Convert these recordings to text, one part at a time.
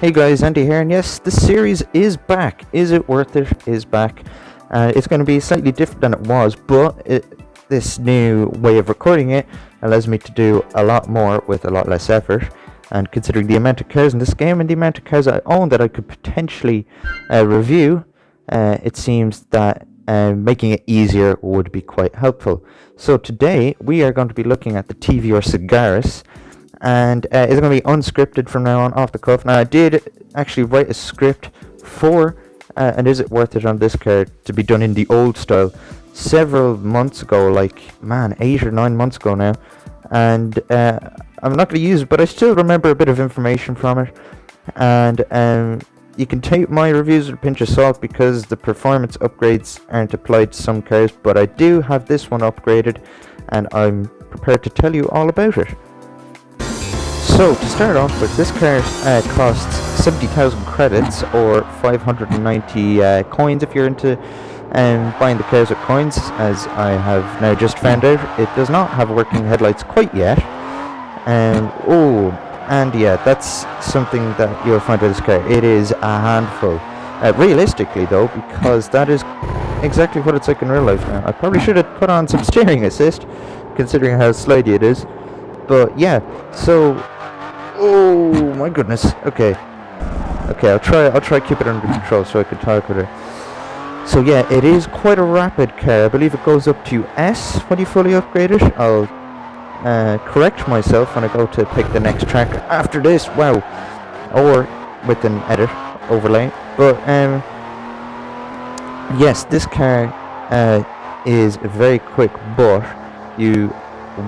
Hey guys, Andy here, and yes, the series is back. Is it worth it? Is back. It's going to be slightly different than it was, but this new way of recording it allows me to do a lot more with a lot less effort. And considering the amount of cars in this game and the amount of cars I own that I could potentially review, it seems that making it easier would be quite helpful. So today we are going to be looking at the TVR Sagaris. And it's going to be unscripted from now on, off the cuff. Now, I did actually write a script for and Is It Worth It on this car to be done in the old style several months ago, 8 or 9 months ago now. And I'm not going to use it, but I still remember a bit of information from it. And you can take my reviews with a pinch of salt because the performance upgrades aren't applied to some cars, but I do have this one upgraded, and I'm prepared to tell you all about it. So, to start off with, this car costs 70,000 credits, or 590 coins if you're into buying the cars with coins, as I have now just found out. It does not have working headlights quite yet. And yeah, that's something that you'll find with this car. It is a handful. Realistically though, because that is exactly what it's like in real life now. I probably should have put on some steering assist, considering how slidey it is. But yeah, so... Oh my goodness. Okay, I'll try keep it under control so I can talk with her. So yeah, it is quite a rapid car. I believe it goes up to S when you fully upgrade it. I'll correct myself when I go to pick the next track after this. Wow. Or with an edit overlay. But yes, this car is very quick, but you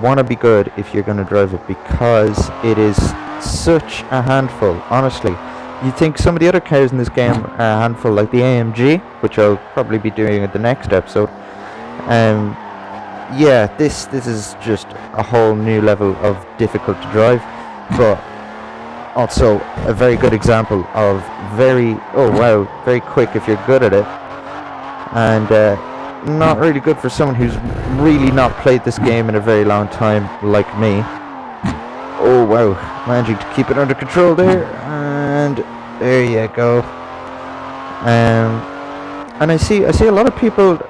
want to be good if you're going to drive it, because it is such a handful. Honestly, you think some of the other cars in this game are a handful, like the AMG, which I'll probably be doing at the next episode. Yeah, this is just a whole new level of difficult to drive, but also a very good example of very quick if you're good at it, and not really good for someone who's really not played this game in a very long time, like me. Oh wow, managing to keep it under control there, and there you go. And I see a lot of people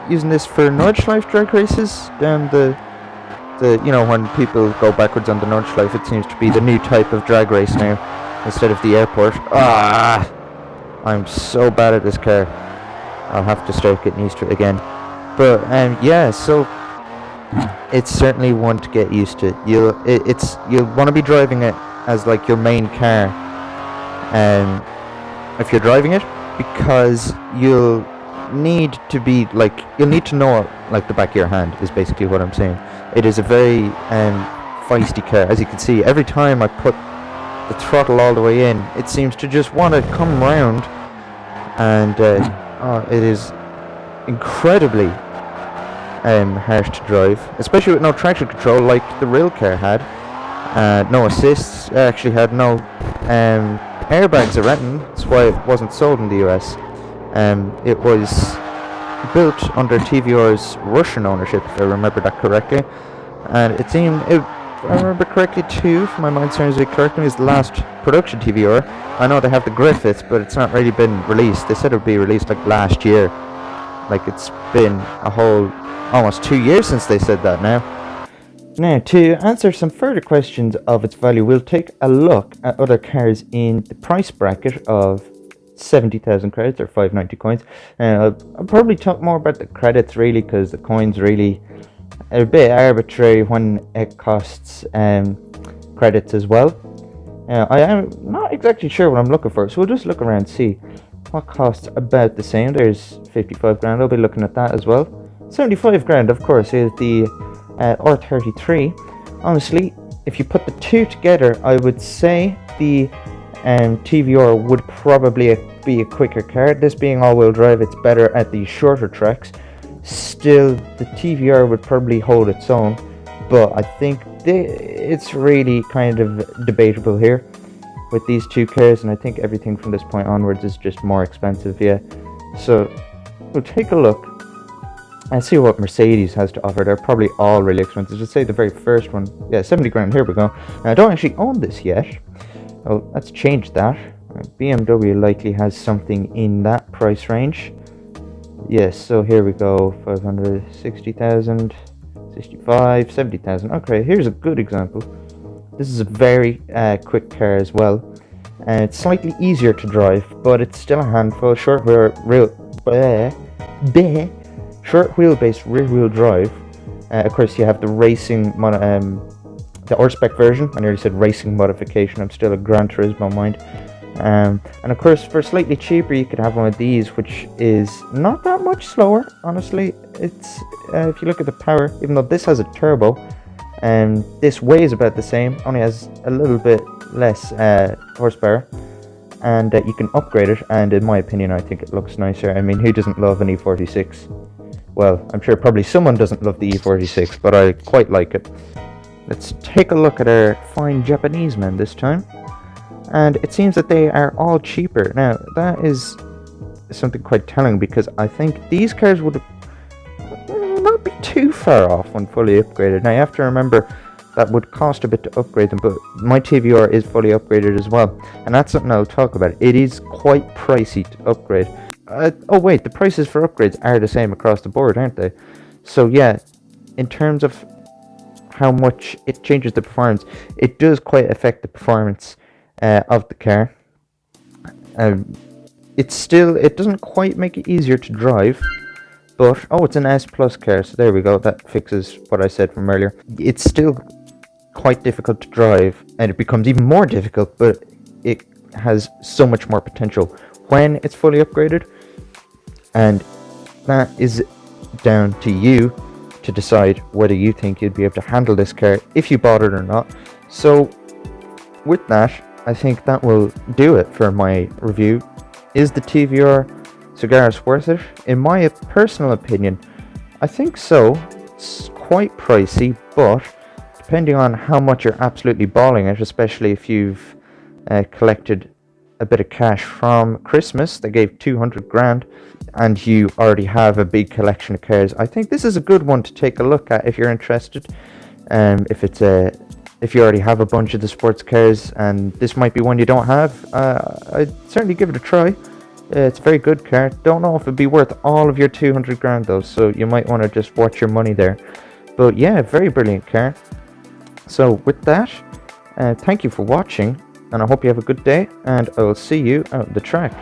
using this for Nordschleife drag races. Down the when people go backwards on the Nordschleife, it seems to be the new type of drag race now, instead of the airport. I'm so bad at this car. I'll have to start getting used to it again. But yeah, so it's certainly one to get used to. You'll want to be driving it as like your main car, if you're driving it, because you'll need to know it like the back of your hand, is basically what I'm saying. It is a very feisty car. As you can see, every time I put the throttle all the way in, it seems to just want to come round, and it is incredibly harsh to drive, especially with no traction control like the real car had. No assists. I actually had no airbags or anything. That's why it wasn't sold in the US. It was built under TVR's Russian ownership, if I remember that correctly, and it seemed, if I remember correctly too, if my mind serves me correctly, it was the last production TVR. I know they have the Griffith, but it's not really been released. They said it would be released like last year. Like, it's been a whole almost 2 years since they said that now. Now, to answer some further questions of its value, we'll take a look at other cars in the price bracket of 70,000 credits, or 590 coins. I'll probably talk more about the credits, really, because the coins really are a bit arbitrary when it costs credits as well. I am not exactly sure what I'm looking for, so we'll just look around and see what costs about the same. There's 55 grand, I'll be looking at that as well. 75 grand, of course, is the R33. Honestly, if you put the two together, I would say the TVR would probably be a quicker car. This being all-wheel drive, it's better at the shorter tracks. Still, the TVR would probably hold its own, but I think it's really kind of debatable here with these two cars, and I think everything from this point onwards is just more expensive. Yeah, so we'll take a look and see what Mercedes has to offer. They're probably all really expensive. Just say the very first one, yeah, 70 grand. Here we go. Now, I don't actually own this yet. Oh, let's change that. BMW likely has something in that price range. Yes, so here we go. 560,000, 65, 70,000. Okay, here's a good example. This is a very quick car as well. And it's slightly easier to drive, but it's still a handful. Short wheelbase rear wheel drive. Of course, you have the racing the R-Spec version. I nearly said racing modification. I'm still a Gran Turismo mind. And of course, for slightly cheaper, you could have one of these, which is not that much slower. Honestly, it's if you look at the power, even though this has a turbo, and this weighs about the same, only has a little bit less horsepower, and you can upgrade it. And in my opinion, I think it looks nicer. I mean, who doesn't love an E46? Well, I'm sure probably someone doesn't love the E46, but I quite like it. Let's take a look at our fine Japanese men this time. And it seems that they are all cheaper. Now, that is something quite telling, because I think these cars would not be too far off when fully upgraded. Now, you have to remember that would cost a bit to upgrade them, but my TVR is fully upgraded as well. And that's something I'll talk about. It is quite pricey to upgrade. Oh wait, the prices for upgrades are the same across the board, aren't they? So yeah, in terms of how much it changes the performance, it does quite affect the performance of the car. It doesn't quite make it easier to drive, but it's an S Plus car, so there we go. That fixes what I said from earlier. It's still quite difficult to drive, and it becomes even more difficult, but it has so much more potential when it's fully upgraded, and that is down to you to decide whether you think you'd be able to handle this car if you bought it or not. So with that, I think that will do it for my review. Is the TVR Sagaris worth it? In my personal opinion, I think so. It's quite pricey, but depending on how much you're absolutely balling it, especially if you've collected a bit of cash from Christmas, they gave 200 grand, and you already have a big collection of cars, I think this is a good one to take a look at if you're interested. If you already have a bunch of the sports cars and this might be one you don't have, I'd certainly give it a try. It's a very good car. Don't know if it'd be worth all of your 200 grand though, so you might want to just watch your money there. But yeah, very brilliant car. So with that, thank you for watching, and I hope you have a good day, and I will see you out the track.